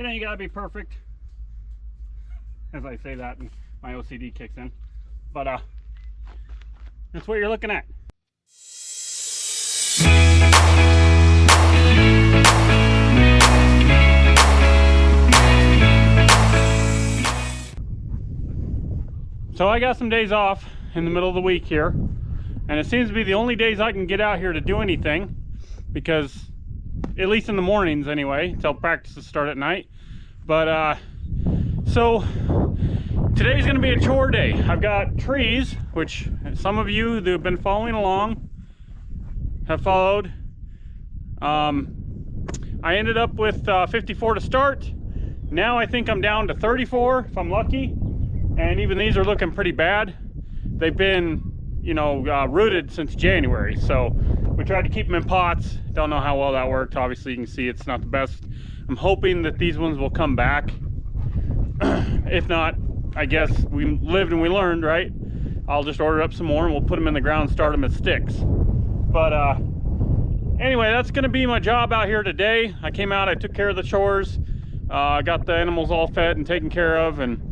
It ain't gotta be perfect. As I say that, and my OCD kicks in. But that's what you're looking at. So I got some days off in the middle of the week here, and it seems to be the only days I can get out here to do anything, because at least in the mornings anyway, until practices start at night. But so today's gonna be a chore day. I've got trees, which some of you that have been following along have followed. I ended up with 54 to start. Now I think I'm down to 34 if I'm lucky. And even these are looking pretty bad. They've been, you know, rooted since January. So we tried to keep them in pots. Don't know how well that worked. Obviously you can see it's not the best. I'm hoping that these ones will come back. If not, I guess we lived and we learned, right? I'll just order up some more and we'll put them in the ground and start them as sticks. But anyway, that's gonna be my job out here today. I came out, I took care of the chores. I got the animals all fed and taken care of, and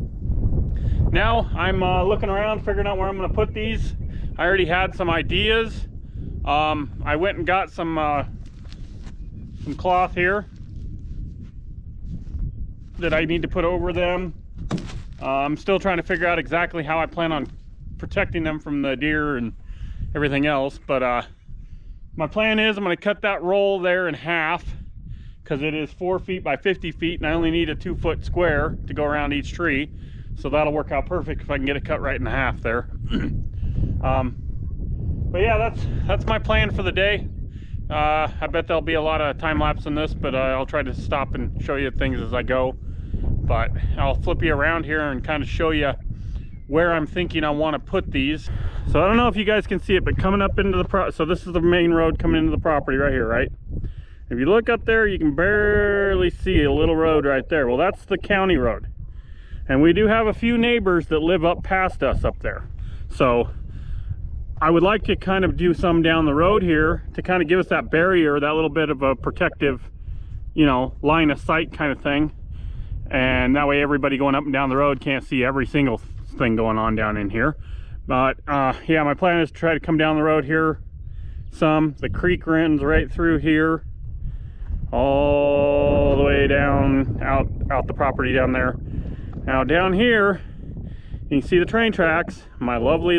now I'm looking around, figuring out where I'm gonna put these. I already had some ideas. I went and got some cloth here that I need to put over them. I'm still trying to figure out exactly how I plan on protecting them from the deer and everything else, but my plan is I'm going to cut that roll there in half, because it is 4 feet by 50 feet and I only need a 2-foot square to go around each tree, so that'll work out perfect if I can get it cut right in half there. But yeah, that's my plan for the day. I bet there'll be a lot of time lapse in this, but I'll try to stop and show you things as I go. But I'll flip you around here and kind of show you where I'm thinking I want to put these. So I don't know if you guys can see it, but coming up into the so this is the main road coming into the property right here, right? If you look up there, you can barely see a little road right there. Well, that's the county road. And we do have a few neighbors that live up past us up there. So I would like to kind of do some down the road here to kind of give us that barrier, that little bit of a protective, you know, line of sight kind of thing. And that way everybody going up and down the road can't see every single thing going on down in here. But yeah, my plan is to try to come down the road here some. The creek runs right through here, all the way down, out the property down there. Now down here, you can see the train tracks, my lovely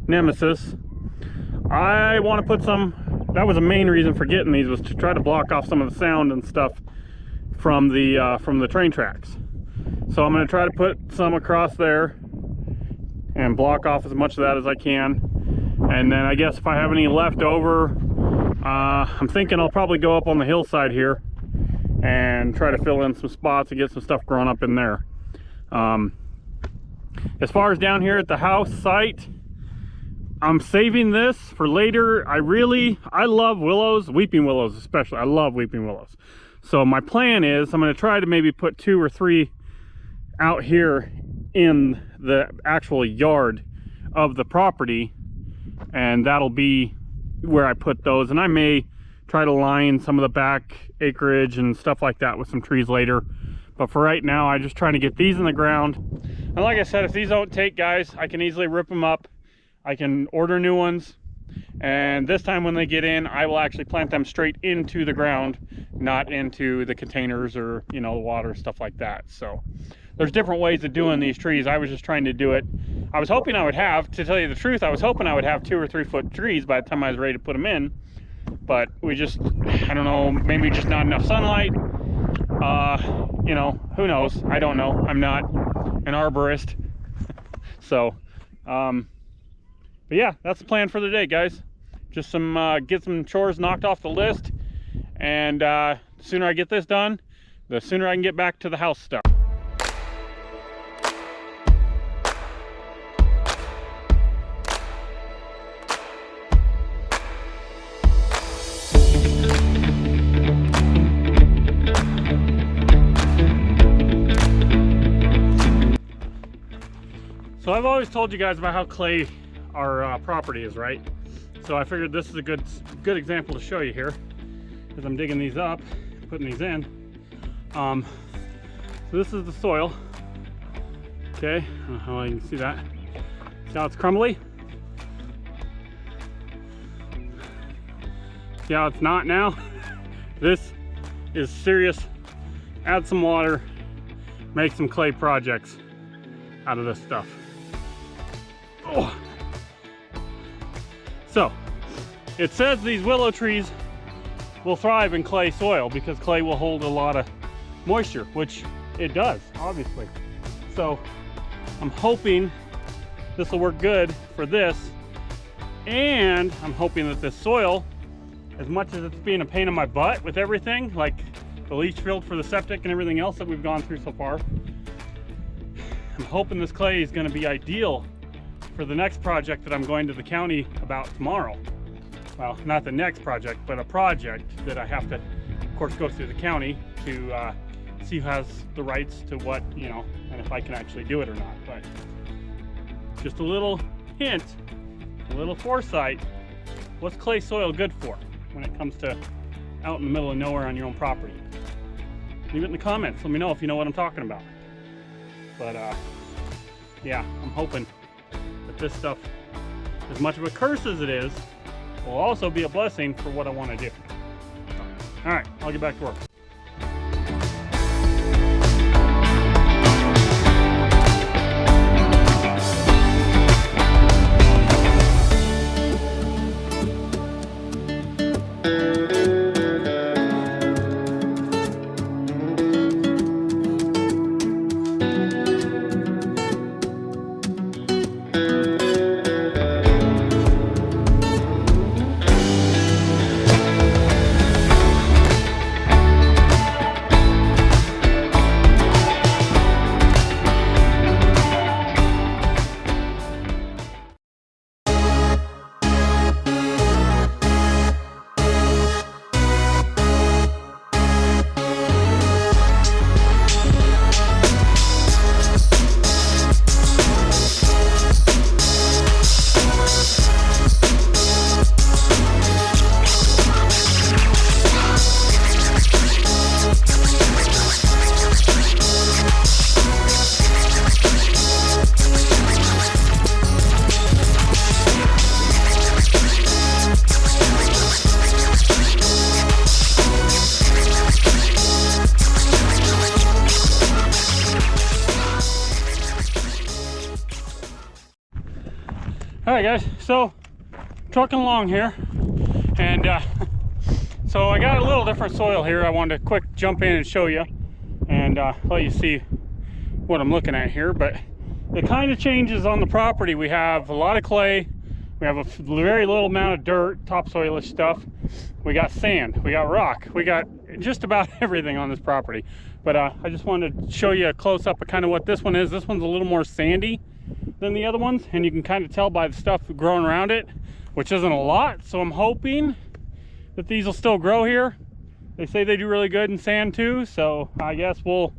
nemesis. I want to put some, that was the main reason for getting these, was to try to block off some of the sound and stuff from the train tracks. So I'm going to try to put some across there and block off as much of that as I can. And then I guess if I have any left over, I'm thinking I'll probably go up on the hillside here and try to fill in some spots and get some stuff growing up in there. As far as down here at the house site, I'm saving this for later. I love willows, weeping willows especially. I love weeping willows. So my plan is I'm going to try to maybe put 2 or 3 out here in the actual yard of the property, and that'll be where I put those. And I may try to line some of the back acreage and stuff like that with some trees later. But for right now, I'm just trying to get these in the ground. And like I said, if these don't take, guys, I can easily rip them up. I can order new ones. And this time when they get in, I will actually plant them straight into the ground, not into the containers or, you know, the water, stuff like that. So there's different ways of doing these trees. I was just trying to do it. I was hoping I would have, to tell you the truth, I was hoping I would have 2 or 3 foot trees by the time I was ready to put them in. But we just, I don't know, maybe just not enough sunlight. You know, who knows? I don't know. I'm not an arborist. So, but yeah, that's the plan for the day, guys. Just get some chores knocked off the list, and the sooner I get this done, the sooner I can get back to the house stuff. So I've always told you guys about how clay our property is, right? So I figured this is a good example to show you here, as I'm digging these up, putting these in. So this is the soil. Okay, I don't know how you can see that. See how it's crumbly? See how it's not now? This is serious. Add some water, make some clay projects out of this stuff. Oh. So, it says these willow trees will thrive in clay soil because clay will hold a lot of moisture, which it does, obviously. So, I'm hoping this will work good for this, and I'm hoping that this soil, as much as it's being a pain in my butt with everything, like the leach field for the septic and everything else that we've gone through so far, I'm hoping this clay is going to be ideal for the next project that I'm going to the county about tomorrow. Well, not the next project, but a project that I have to, of course, go through the county to see who has the rights to what, you know, and if I can actually do it or not. But just a little hint, a little foresight. What's clay soil good for when it comes to out in the middle of nowhere on your own property? Leave it in the comments. Let me know if you know what I'm talking about. But yeah, I'm hoping that this stuff, as much of a curse as it is, will also be a blessing for what I want to do. All right, I'll get back to work. Alright guys, so trucking along here, and so I got a little different soil here. I wanted to quick jump in and show you and let you see what I'm looking at here. But it kind of changes on the property. We have a lot of clay, we have a very little amount of dirt, topsoilish stuff, we got sand, we got rock, we got just about everything on this property. But I just wanted to show you a close-up of kind of what this one is. This one's a little more sandy than the other ones, and you can kind of tell by the stuff growing around it, which isn't a lot. So I'm hoping that these will still grow here. They say they do really good in sand too, so I guess we'll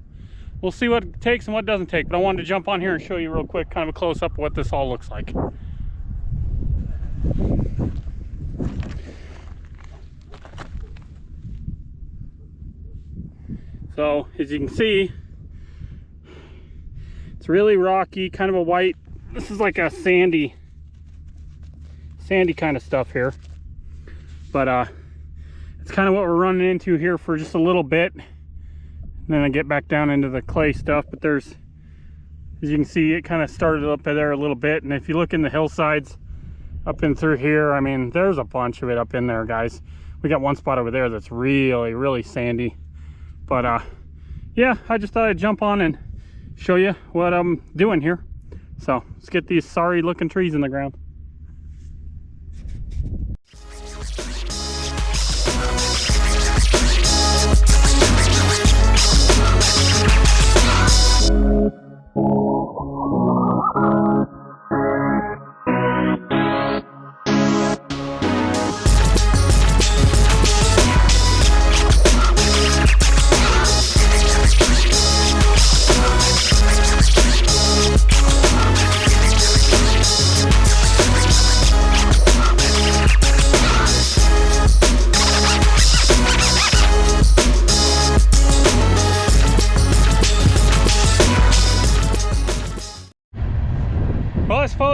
see what it takes and what doesn't take. But I wanted to jump on here and show you real quick kind of a close-up of what this all looks like. So as you can see, it's really rocky, kind of a white, this is like a sandy kind of stuff here. But it's kind of what we're running into here for just a little bit. And then I get back down into the clay stuff. But there's, as you can see, it kind of started up there a little bit. And if you look in the hillsides up in through here, I mean, there's a bunch of it up in there, guys. We got one spot over there that's really, really sandy. But yeah, I just thought I'd jump on and show you what I'm doing here. So let's get these sorry looking trees in the ground.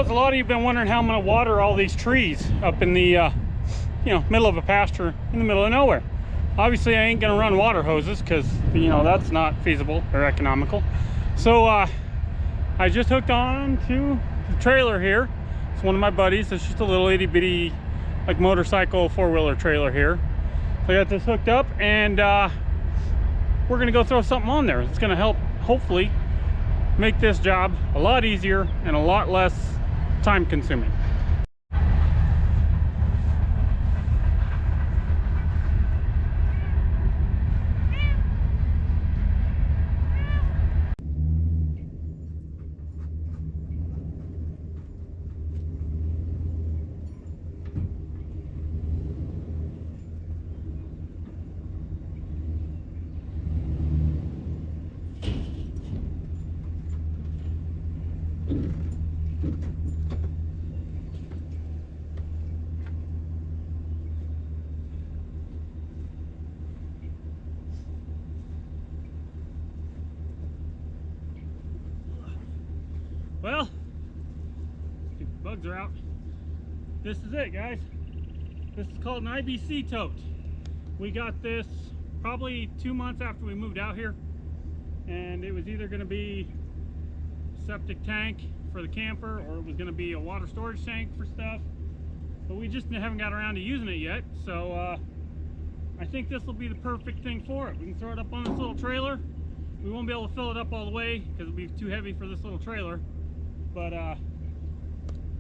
willows, a lot of you have been wondering how I'm going to water all these trees up in the middle of a pasture in the middle of nowhere. Obviously I ain't going to run water hoses because that's not feasible or economical. So I just hooked on to the trailer here. It's one of my buddies. It's just a little itty bitty like motorcycle four-wheeler trailer here. So I got this hooked up, and we're going to go throw something on there. It's going to help hopefully make this job a lot easier and a lot less time consuming. Well, the bugs are out. This is it, guys. This is called an IBC tote. We got this probably 2 months after we moved out here, and it was either going to be a septic tank for the camper, or it was going to be a water storage tank for stuff, but we just haven't got around to using it yet. So I think this will be the perfect thing for it. We can throw it up on this little trailer. We won't be able to fill it up all the way because it'll be too heavy for this little trailer. But I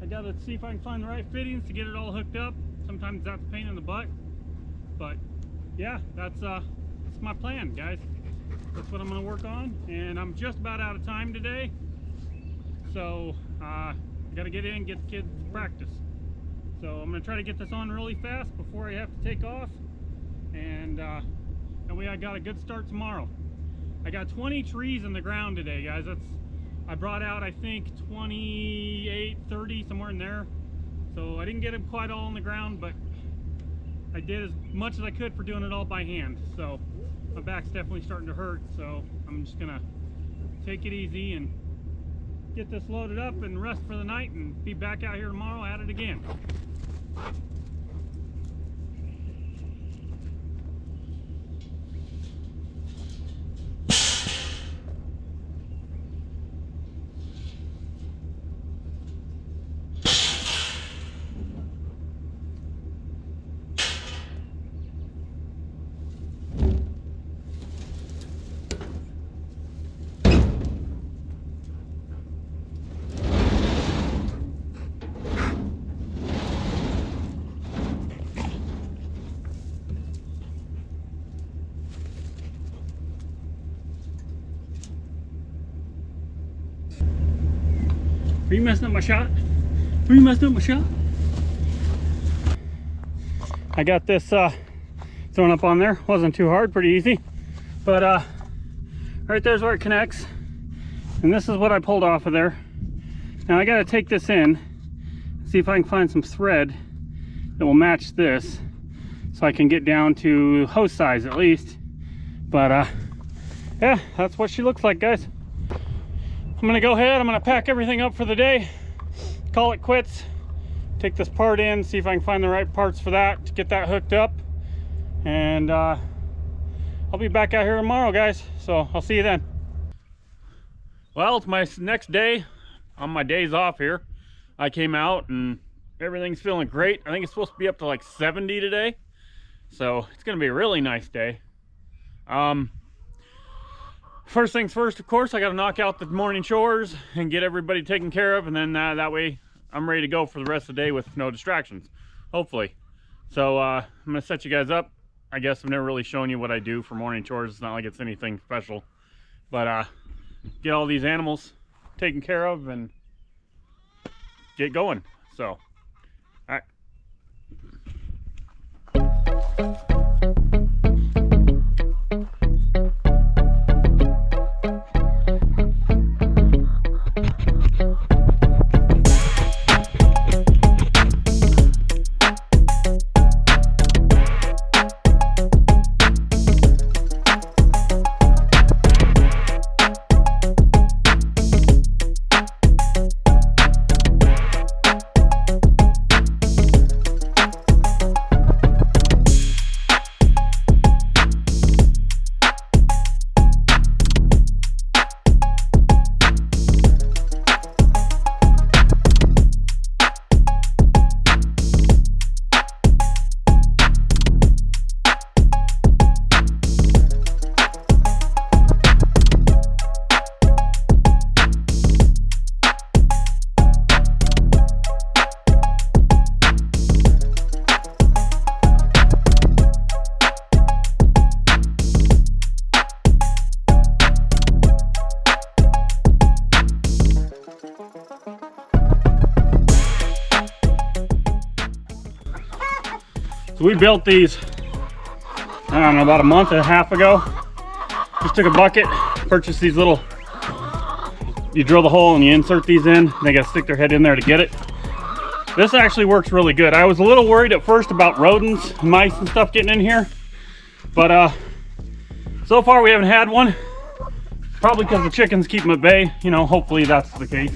gotta see if I can find the right fittings to get it all hooked up. Sometimes that's a pain in the butt. But yeah, that's my plan, guys. That's what I'm gonna work on. And I'm just about out of time today. So I gotta get in, get the kids to practice. So I'm gonna try to get this on really fast before I have to take off. And that way I got a good start tomorrow. I got 20 trees in the ground today, guys. I brought out, I think, 28, 30, somewhere in there. So I didn't get them quite all on the ground, but I did as much as I could for doing it all by hand. So my back's definitely starting to hurt. So I'm just gonna take it easy and get this loaded up and rest for the night and be back out here tomorrow at it again. Are you messing up my shot? Are you messing up my shot? I got this thrown up on there. Wasn't too hard, pretty easy. But right there's where it connects. And this is what I pulled off of there. Now I gotta take this in, see if I can find some thread that will match this, so I can get down to hose size at least. But yeah, that's what she looks like, guys. I'm gonna go ahead, I'm gonna pack everything up for the day, call it quits, take this part in, see if I can find the right parts for that to get that hooked up, and I'll be back out here tomorrow, guys. So I'll see you then. Well, it's my next day on my days off here. I came out and everything's feeling great. I think it's supposed to be up to like 70 today, so it's gonna be a really nice day. First things first, of course, I got to knock out the morning chores and get everybody taken care of, and then that way I'm ready to go for the rest of the day with no distractions, hopefully. So I'm gonna set you guys up. I guess I've never really shown you what I do for morning chores. It's not like it's anything special, but get all these animals taken care of and get going. So all right. So we built these, I don't know, about a month and a half ago. Just took a bucket, purchased these little, you drill the hole and you insert these in. They gotta stick their head in there to get it. This actually works really good. I was a little worried at first about rodents, mice and stuff getting in here, but so far we haven't had one. Probably because the chickens keep them at bay. You know, hopefully that's the case.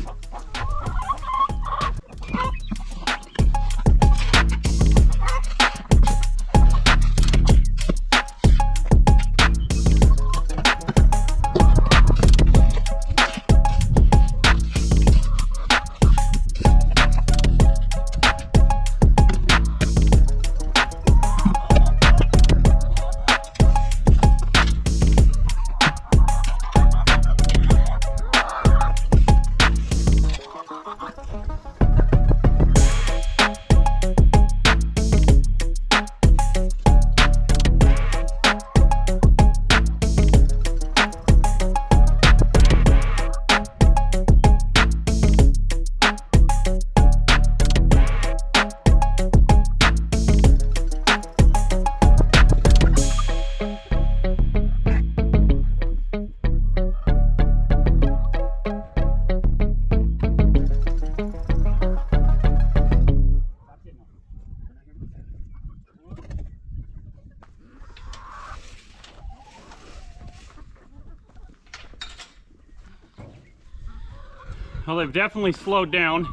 Well, they've definitely slowed down.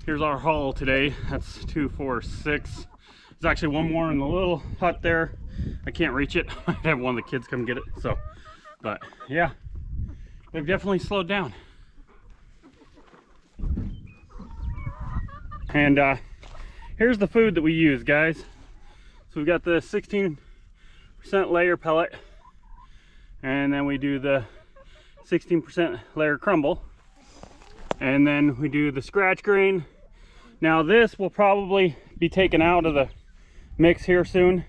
Here's our haul today. That's 2, 4, 6. There's actually one more in the little hut there. I can't reach it. I have one of the kids come get it. So, but yeah, they've definitely slowed down. And here's the food that we use, guys. So we've got the 16% layer pellet, and then we do the 16% layer crumble. And then we do the scratch grain. Now this will probably be taken out of the mix here soon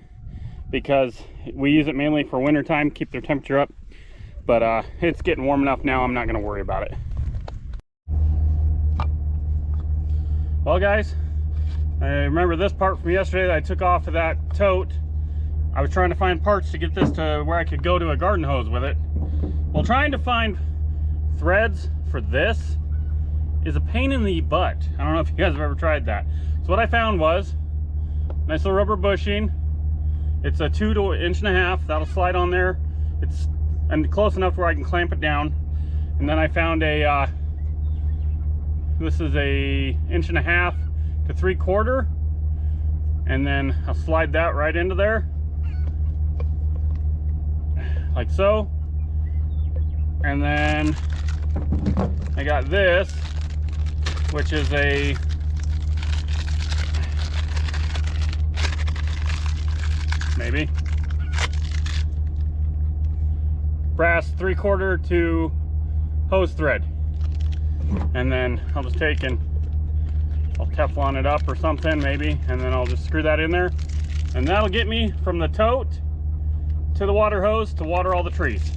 because we use it mainly for winter time, keep their temperature up. But it's getting warm enough now, I'm not gonna worry about it. Well guys, I remember this part from yesterday that I took off of that tote. I was trying to find parts to get this to where I could go to a garden hose with it. Well, trying to find threads for this is a pain in the butt. I don't know if you guys have ever tried that. So what I found was nice little rubber bushing. It's a 2 to 1.5 inches. That'll slide on there. It's close enough where I can clamp it down. And then I found a this is a 1.5 inches to 3/4, and then I'll slide that right into there like so. And then I got this, which is a maybe brass 3/4 to hose thread. And then I'll just take and I'll Teflon it up or something maybe, and then I'll just screw that in there, and that'll get me from the tote to the water hose to water all the trees.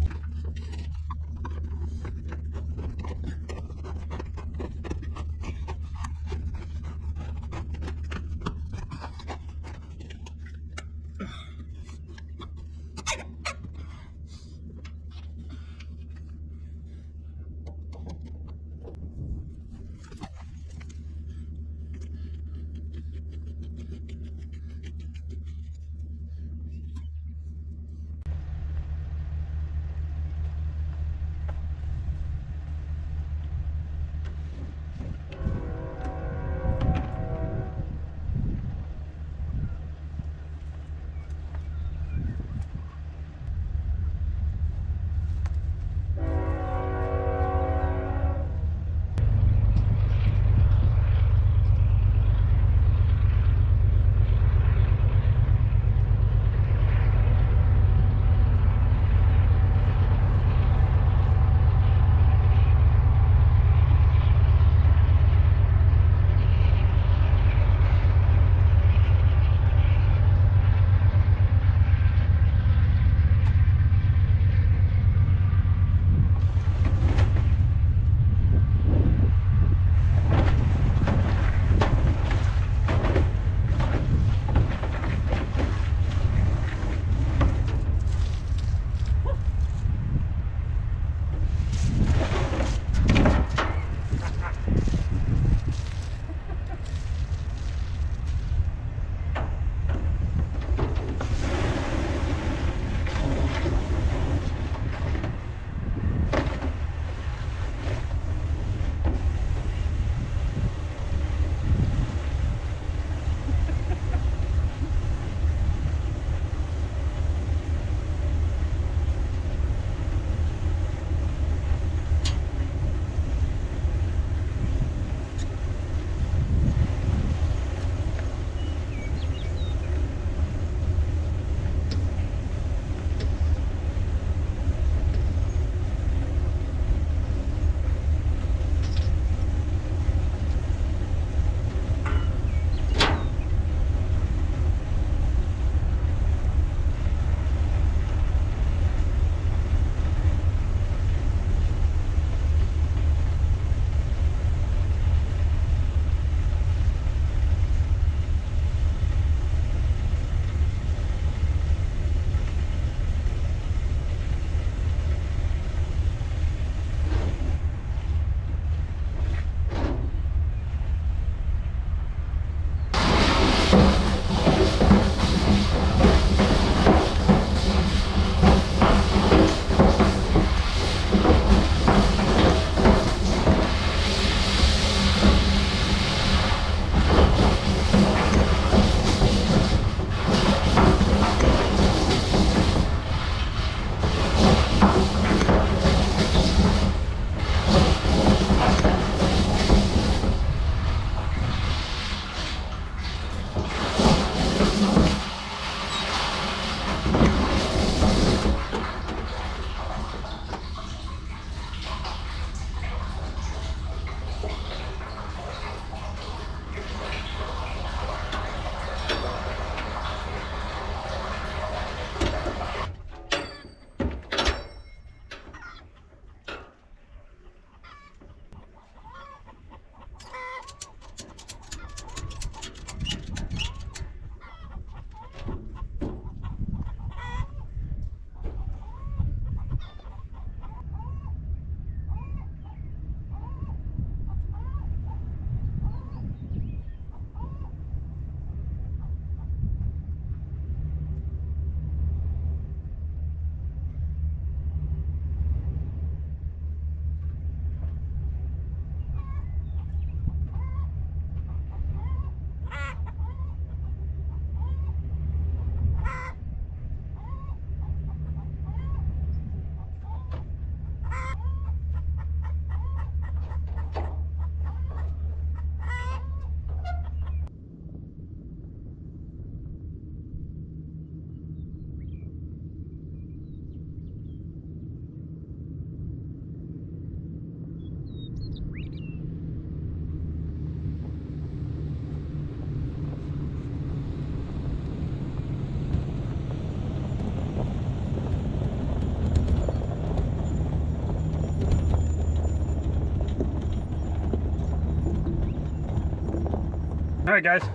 All right, guys.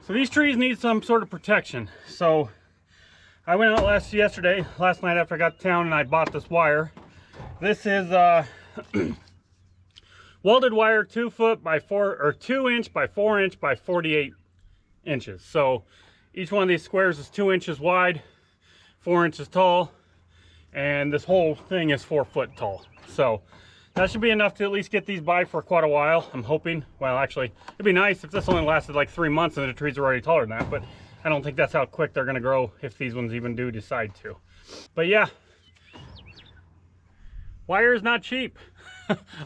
So these trees need some sort of protection. So I went out last night after I got to town, and I bought this wire. This is welded wire, 2 foot by 4, or 2 inch by 4 inch by 48 inches. So each one of these squares is 2 inches wide, 4 inches tall, and this whole thing is 4 foot tall. So that should be enough to at least get these by for quite a while, I'm hoping. Well, actually, it'd be nice if this only lasted like 3 months and the trees are already taller than that, but I don't think that's how quick they're gonna grow if these ones even do decide to. But yeah, wire is not cheap.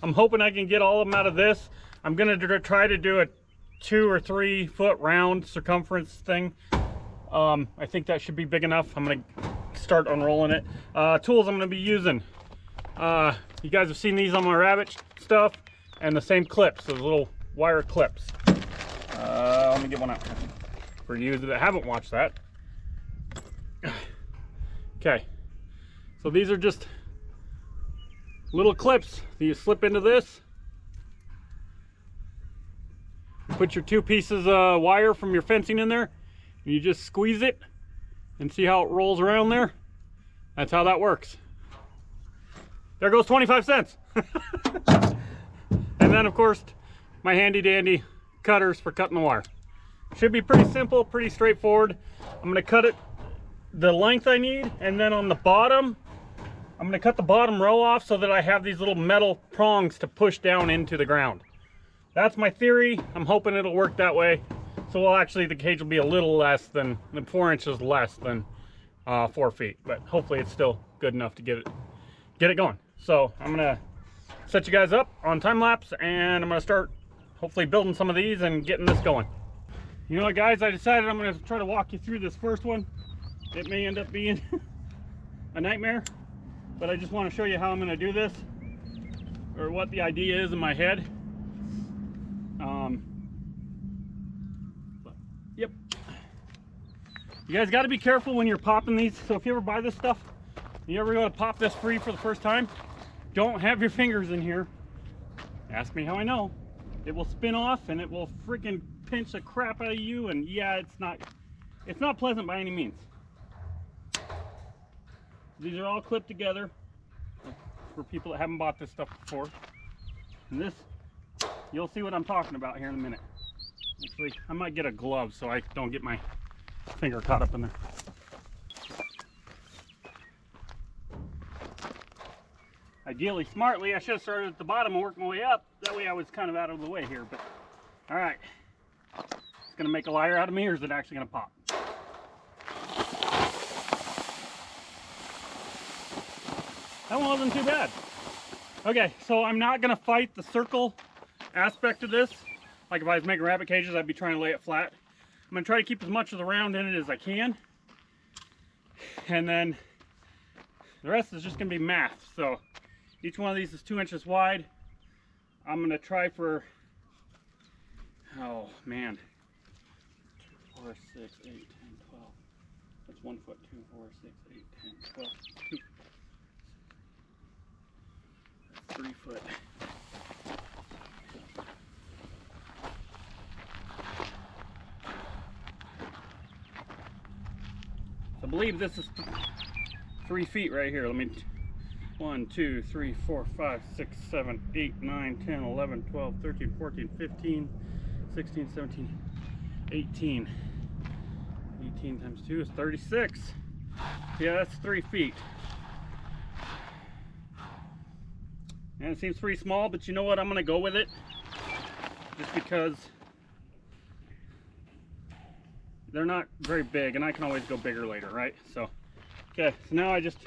I'm hoping I can get all of them out of this. I'm gonna try to do a 2 or 3 foot round circumference thing. I think that should be big enough. I'm gonna start unrolling it. Tools I'm gonna be using. You guys have seen these on my rabbit stuff, and the same clips, those little wire clips. Let me get one out for you that haven't watched that. Okay, so these are just little clips that you slip into this. Put your 2 pieces of wire from your fencing in there, and you just squeeze it and see how it rolls around there. That's how that works. There goes 25 cents. And then of course my handy dandy cutters for cutting the wire. Should be pretty simple, pretty straightforward. I'm gonna cut it the length I need, and then on the bottom I'm gonna cut the bottom row off so that I have these little metal prongs to push down into the ground. That's my theory. I'm hoping it'll work that way. So well, actually the cage will be a little less than 4 inches less than 4 feet, but hopefully it's still good enough to get it going. So I'm gonna set you guys up on time lapse, and I'm gonna start hopefully building some of these and getting this going. You know what, guys, I decided I'm gonna try to walk you through this first one. It may end up being a nightmare, but I just want to show you how I'm going to do this, or what the idea is in my head. Yep. You guys got to be careful when you're popping these. So if you ever buy this stuff, you ever go to pop this free for the first time, don't have your fingers in here. Ask me how I know. It will spin off and it will freaking pinch the crap out of you, and yeah, it's not pleasant by any means. These are all clipped together for people that haven't bought this stuff before. And this, you'll see what I'm talking about here in a minute. Actually, I might get a glove so I don't get my finger caught up in there. Ideally, smartly, I should have started at the bottom and worked my way up. That way I was kind of out of the way here, but all right. It's gonna make a liar out of me, or is it actually gonna pop? That one wasn't too bad. Okay, so I'm not gonna fight the circle aspect of this. Like if I was making rabbit cages, I'd be trying to lay it flat. I'm gonna try to keep as much of the round in it as I can. And then the rest is just gonna be math. So each one of these is 2 inches wide. I'm gonna try for, oh man, 2, 4, 6, 8, 10, 12. That's 1 foot, 2, 4, 6, 8, 10, 12, 2. 3 foot. I believe this is 3 feet right here. Let me, 1, 2, 3, 4, 5, 6, 7, 8, 9, 10, 11, 12, 13, 14, 15, 16, 17, 18. 18 times 2 is 36. Yeah, that's 3 feet. And it seems pretty small, but you know what? I'm gonna go with it just because they're not very big, and I can always go bigger later, right? So, okay, so now I just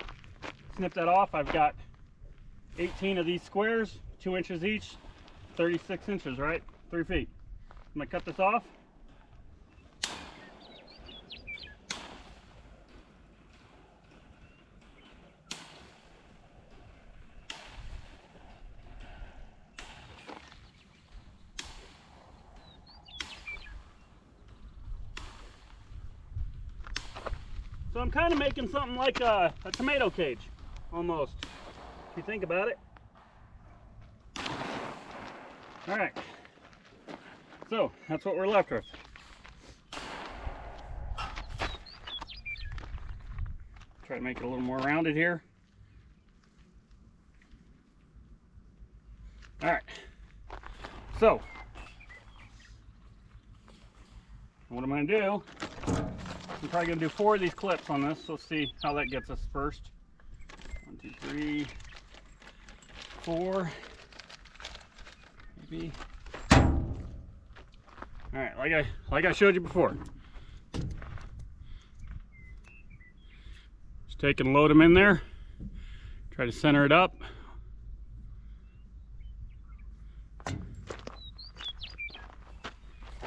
snip that off. I've got 18 of these squares, 2 inches each, 36 inches, right? 3 feet. I'm gonna cut this off. So I'm kind of making something like a tomato cage, almost, if you think about it. All right, So that's what we're left with. Try to make it a little more rounded here. All right. So what I'm going to do, I'm probably going to do 4 of these clips on this. Let's see how that gets us first. 1, 2, 3, 4, maybe. All right, like I showed you before. Just take and load them in there. Try to center it up.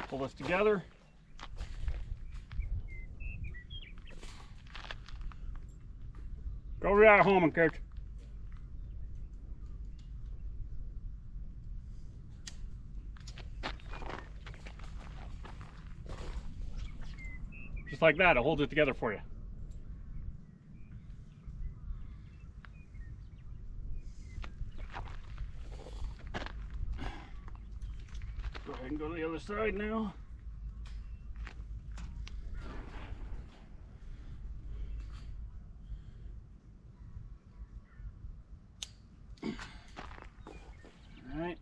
Pull this together. Go right home, coach. Just like that, it holds it together for you. Go ahead and go to the other side now. All right.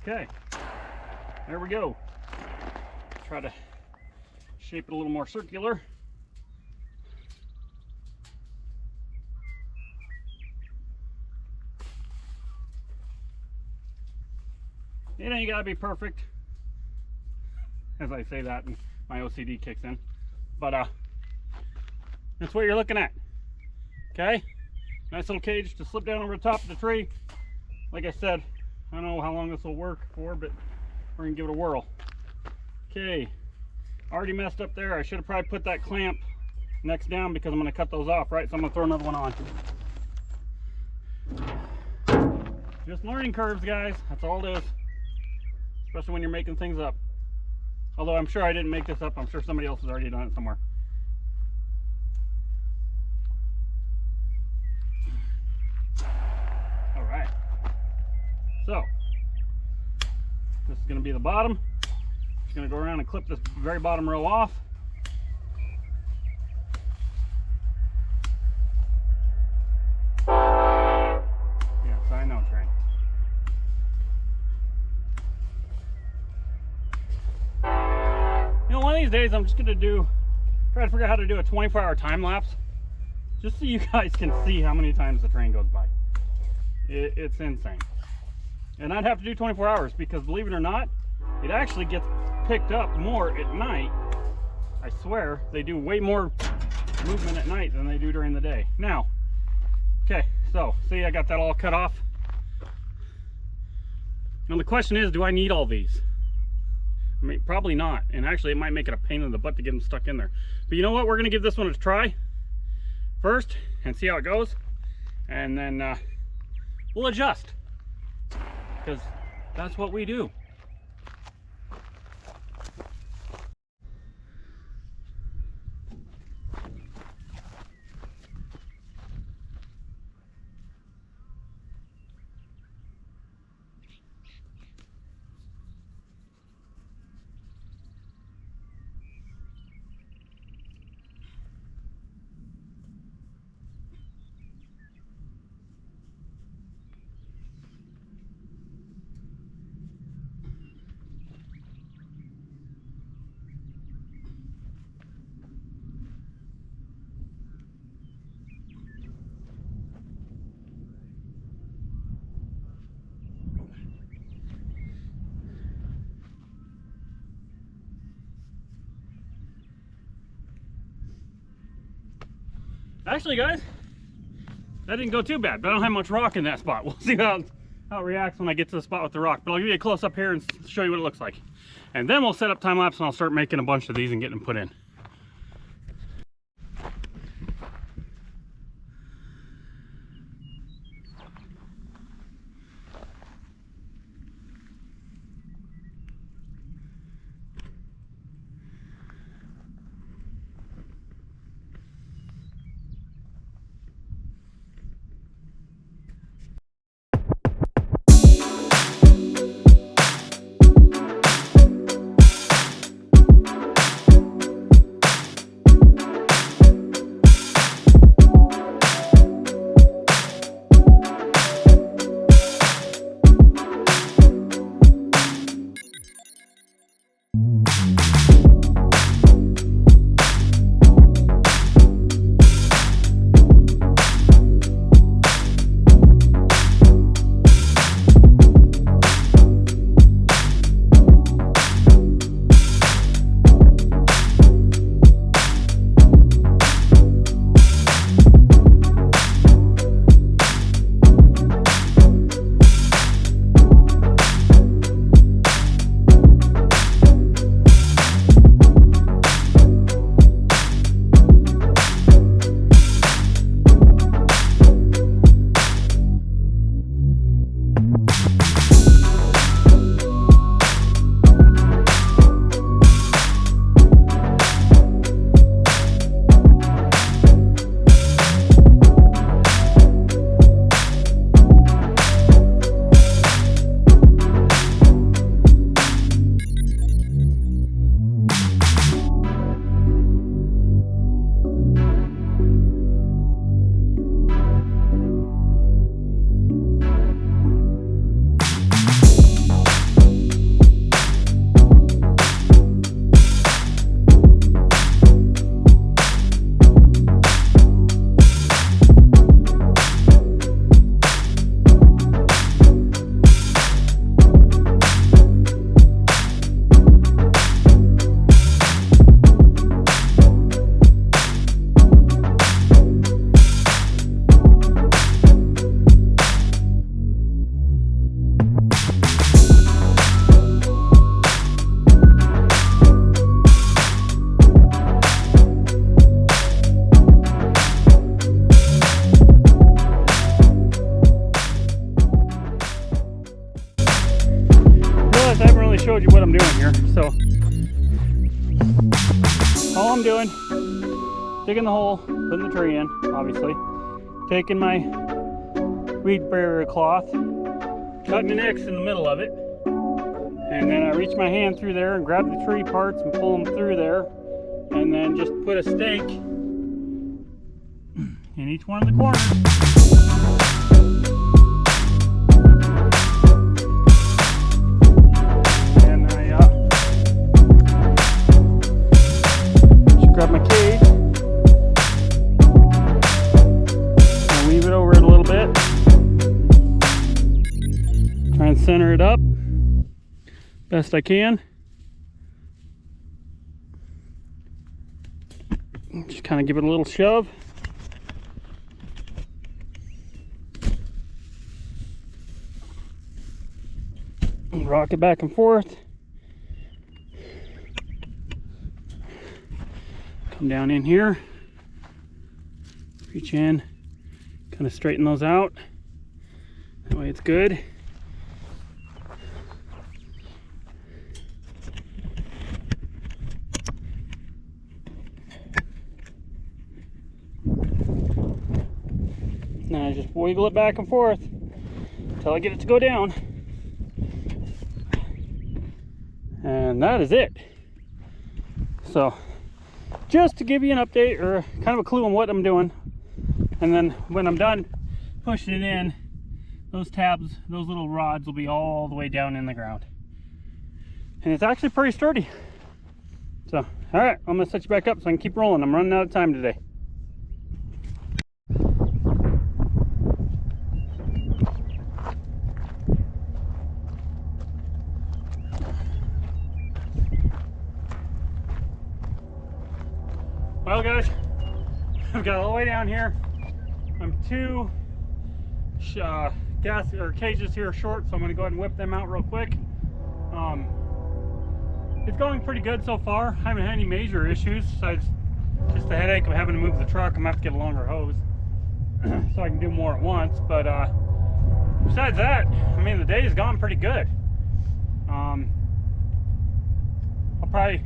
Okay, there we go. Try to shape it a little more circular. You know, you gotta be perfect. As I say that, and my OCD kicks in. But that's what you're looking at. Okay, nice little cage to slip down over the top of the tree. Like I said, I don't know how long this will work for, but we're gonna give it a whirl. Okay, already messed up there. I should have probably put that clamp next down because I'm gonna cut those off, right? So I'm gonna throw another one on. Just learning curves, guys. That's all it is. Especially when you're making things up. Although I'm sure I didn't make this up. I'm sure somebody else has already done it somewhere. All right. So, this is going to be the bottom. Just going to go around and clip this very bottom row off. Yes, I know, Trey. You know, one of these days I'm just going to try to figure out how to do a 24-hour time lapse. Just so you guys can see how many times the train goes by. It's insane. And I'd have to do 24 hours because, believe it or not, it actually gets picked up more at night. I swear, they do way more movement at night than they do during the day. Now, okay, so see, I got that all cut off. Now the question is, do I need all these? I mean, probably not. And actually, it might make it a pain in the butt to get them stuck in there. But you know what? We're gonna give this one a try first and see how it goes. And then we'll adjust. Because that's what we do. Actually, guys, that didn't go too bad, but I don't have much rock in that spot. We'll see how it reacts when I get to the spot with the rock, but I'll give you a close up here and show you what it looks like. And then we'll set up time lapse and I'll start making a bunch of these and getting them put in. showed you what I'm doing here. So all I'm doing, digging the hole, putting the tree in, obviously, taking my weed barrier cloth, cutting an X in the middle of it, and then I reach my hand through there and grab the tree parts and pull them through there, and then just put a stake in each one of the corners. And I just grab my cage and weave it over it a little bit. Try and center it up best I can. Just kind of give it a little shove. Rock it back and forth. Come down in here. Reach in. Kind of straighten those out. That way it's good. Now I just wiggle it back and forth until I get it to go down. And that is it. So just to give you an update or kind of a clue on what I'm doing, and then when I'm done pushing it in, those tabs, those little rods will be all the way down in the ground, and it's actually pretty sturdy. So all right, I'm gonna set you back up so I can keep rolling. I'm running out of time today. Well guys, I've got all the way down here. I'm 2 gas or cages here short, so I'm going to go ahead and whip them out real quick. It's going pretty good so far. I haven't had any major issues besides just the headache of having to move the truck. I'm going to have to get a longer hose so I can do more at once. But besides that, I mean, the day's gone pretty good. I'll probably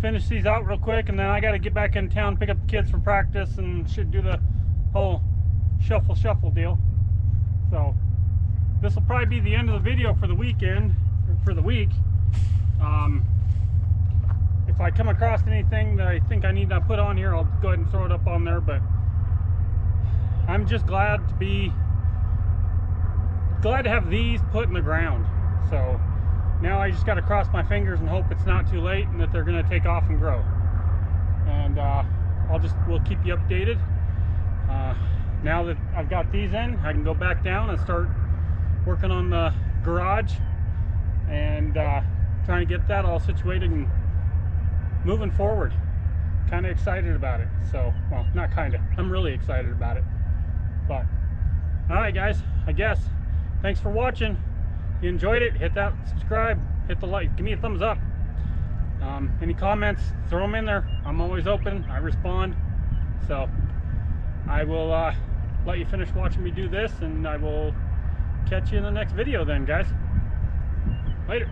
finish these out real quick, and then I got to get back in town, pick up the kids for practice, and should do the whole shuffle deal. So this will probably be the end of the video for the weekend, or for the week. If I come across anything that I think I need to put on here, I'll go ahead and throw it up on there. But I'm just glad to have these put in the ground. So now I just got to cross my fingers and hope it's not too late and that they're going to take off and grow. And we'll keep you updated. Now that I've got these in, I can go back down and start working on the garage and trying to get that all situated and moving forward. Kind of excited about it. So, well, not kind of. I'm really excited about it. But, all right, guys. I guess. Thanks for watching. If you enjoyed it, hit that subscribe, hit the like, give me a thumbs up. Any comments, throw them in there. I'm always open. I respond. So I will let you finish watching me do this, and I will catch you in the next video then, guys. Later.